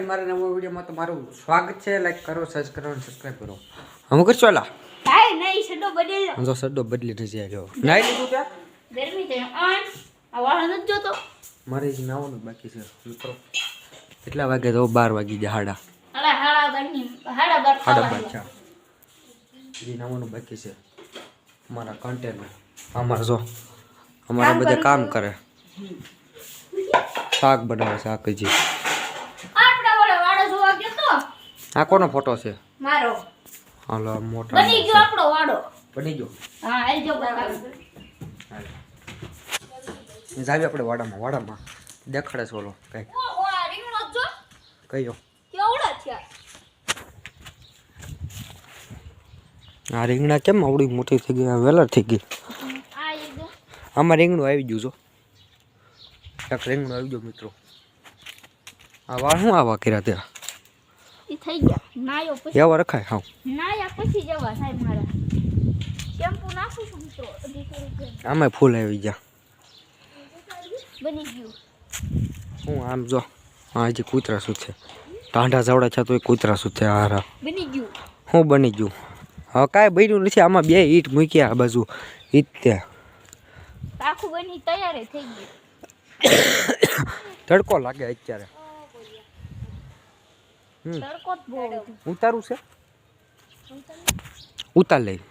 Finally મારા નવા વિડીયોમાં તમારું સ્વાગત છે. લાઈક કરો, સર્ચ કરો અને સબસ્ક્રાઇબ કરો. હમ કરશો લા કાઈ નહીં સડો બદલી લો. જો સડો બદલી થઈ જાય. જો નાઈ લીધું ત્યાં ગરમી છે આ વાળા નથી જોતો મારે જ નાવાનું બાકી છે મિત્રો. કેટલા વાગે તો 12 વાગી ગયા. હાડા બાર એ નાવાનું બાકી છે. અમારા કન્ટેનર અમારા જો અમારા બધા કામ કરે. શાક બનાવે શાક જ. આપડા વાળો જોવા ગયો તો આ કોનો ફોટો છે? મારો. હાલો મોટા બની ગયો આપણો વાડો. બની ગયો. હા આઈ જો બરાબર. જાવી આપણે વાડામાં દેખાડે છે ઓલો કઈ. ઓ આ રીંગણો જો કયો કેવડા છે આ રીંગણા કેમ આવડી મોટી થઈ ગઈ? વેલર થઈ ગઈ. આ ઈ આમાં રીંગણું આવી ગયું. જો એક રીંગણું આવી ગયું મિત્રો. આ વાળ શું આવા કર્યા ત્યાં? ઈ થઈ ગયા નાયો પછી એવા રખાય. હા નાયા પછી જવા સાહેબ મારા શેમ્પુ નાખું છું મિત્રો. આમાં ફૂલ આવી ગયા. બની ગયું. હું આમ જો આ હજી કૂતરા શું છે? ટાંઢા જાવડા છે તો એ કૂતરા શું છે? હારા બની ગયું. હું બની ગયું. હવે કાંઈ બન્યું નથી. આમાં 2 ઈંટ મૂક્યા આ બાજુ ઈટ ત્યાં. આખું બની તૈયાર થઈ ગયું. તડકો લાગે અત્યારે. તડકો જ બહુ ઉતારું છે? ઉતાર લઈ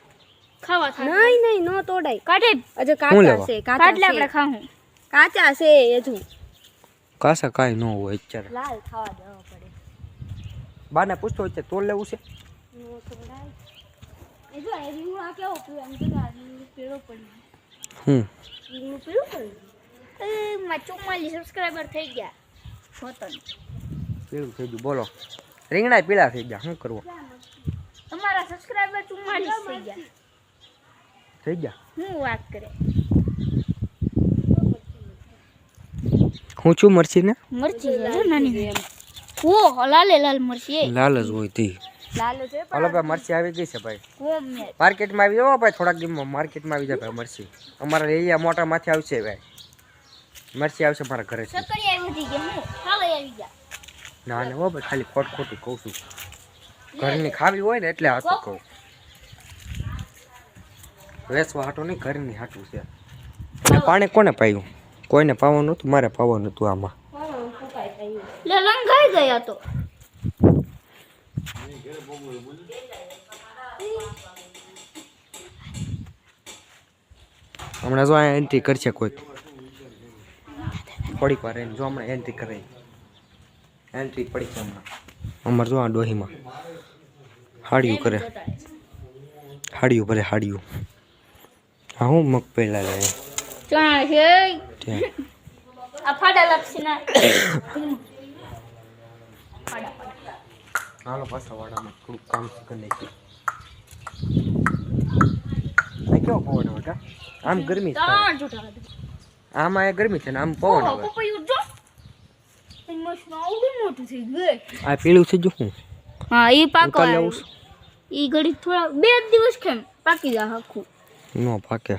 ખાવા થાય. નહીં નો તોડાય. કાઢે અજે હું કાચા લેવા? છે કાઢલે આપણે ખાવું. કાચા છે હજુ. કાસા કાંઈ ન હોય અત્યારે. લાલ ખાવા દેવો પડે. બાને પૂછતો હોય તોડ લેવું છે? નો તોડાય. એ જો એ રીંગણા કેવો પીળો એમ તો પીળો પડી. રીંગણું પીળું પડી. માં 44 સબસ્ક્રાઇબર થઈ ગયા. હોતન પીળું થઈ ગયું. બોલો રીંગણા પીળા થઈ ગયા. શું કરવું? તમારા સબસ્ક્રાઇબર 44 થઈ ગયા. થઈ ગયા. હું વાત કરે હું છું મરચી ને મરચી છે નાની. ઓ લાલ મરચી લાલ જ હોય તી. લાલ છે હાલો ભાઈ મરચી આવી ગઈ છે ભાઈ. કોમ મે માર્કેટમાં આવી જાવ ભાઈ. થોડાક દિવસમાં માર્કેટમાં આવી જાય ભાઈ મરચી. અમારા એરિયા મોટામાંથી આવશે ભાઈ. મરચી આવશે મારા ઘરે. સકરી આવી હતી કે હું હાલે આવી ગયા. ના ના હો ભાઈ ખાલી ખોટું કહું છું. ઘરની ખાવી હોય ને એટલે હાથું કહું. વેચવા હાટું નહીં ઘરની હાટું છે. અને પાણી કોને પાયું? કોઈને પાવાનું નહોતું. મારે પાવાનું હતું આમાં. લે લંઘાઈ ગયા તો. હમણાં જો અહીંયા એન્ટ્રી કરશે કોઈ. થોડીક વાર રહીને જો હમણાં એન્ટ્રી કરે. એન્ટ્રી પડી છે હમણાં. અમારે જો આ ડોહીમાં હાડિયું કરે. હાડિયું ભરે હાડિયું. હા હું મગ પહેલા લે ચણા છે ત્યાં. આ ફાડા લાપસી ના હાલો પાછા વાડામાં થોડુંક કામ કરી નાખ્યું. કેવો પવન આવે કા? આમ ગરમી છે. ત્રણ જુઠા આમાં એ ગરમી છે ને આમ પવન આવે. પપૈયું જો એમાં આવડું મોટું થઈ ગયું. આ પીળું થઈ ગયું. હા ઈ પાકો ઉતાર લેવું છે? ઈ ઘડી થોડા 2 દિવસ કેમ પાકી જાય આખું. નો પાકે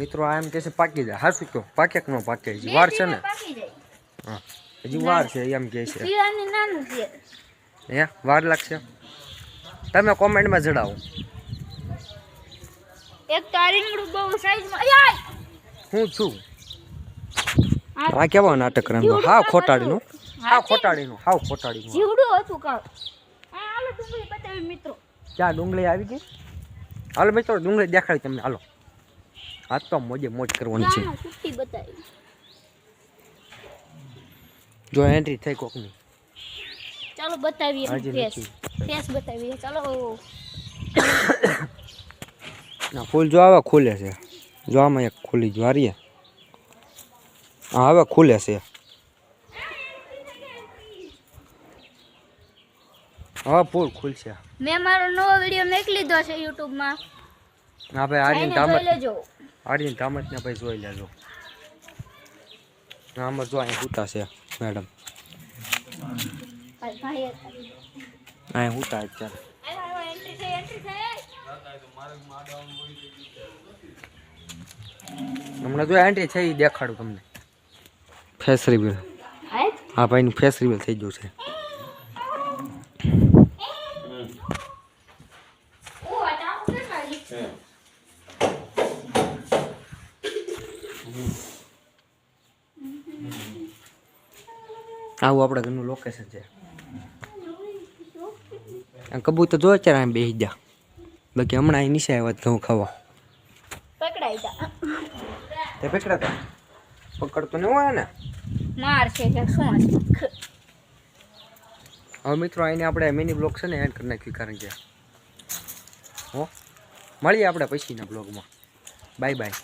મિત્રો. આ એમ કે છે પાકી જાય. હાસું કહો પાકે કે નો પાકે? હજી વાર છે ને. પાકી જાય. હા હજી વાર છે એમ કે છે. પીળાની નાનું છે. હે વાર લાગશે? તમે કોમેન્ટમાં જણાવો. એક તો આ રીંગણું બહુ સાઈઝમાં આય હું છું. આ કેવા નાટક રમ્યો? હાવ ખોટાડીનું. હાવ ખોટાડીનું. હાવ ખોટાડીનું. જીવડું હતું કાળ. આ હાલો ડુંગળી બતાવી મિત્રો. ક્યાં ડુંગળી આવી ગઈ? હાલો મિત્રો ડુંગળી દેખાડી તમને. હાલો આજ તો મોજે મોજ કરવાની છે. ના સુટ્ટી બતાવી. જો એન્ટ્રી થઈ કોકની. ચાલો બતાવીએ હજી ફેસ. નથી. ફેસ બતાવીએ ચાલો. ના ફૂલ જો આવા ખુલે છે. જો આમાં એક ખુલી જ્વારીએ. હા હવે ખુલે છે. હા ફૂલ ખુલશે. મેં મારો નવો વિડિયો મેકી લીધો છે YouTube માં. હા ભાઈ આર્યન જોઈ ધામત. લેજો. આર્યન ધામત ને ભાઈ જોઈ લેજો. આમાં જો અહીં હુતા છે મેડમ. ભાઈ અહીં હુતા અત્યારે. એન્ટ્રી છે એન્ટ્રી છે. હમણાં જો એન્ટ્રી છે એ દેખાડું તમને. Face review. હાય આ ભાઈનું ફેસ રિવીલ થઈ ગયું છે. આવું આપણા ઘરનું લોકેશન છે. આ કબૂતર જો અત્યારે આમ બેસી જા. બાકી હમણાં અહીં નીચે આવ્યા ઘઉં ખાવા. પકડાઈ જા. તે પકડાતા પકડતો ન હોય ને. માર છે કે શું છે? હવે મિત્રો અહીંને આપણે મિની બ્લોગ છે ને એડ કરી નાખ્યું કારણ કે હો મળીએ આપણે પછીના બ્લોગમાં. Bye bye.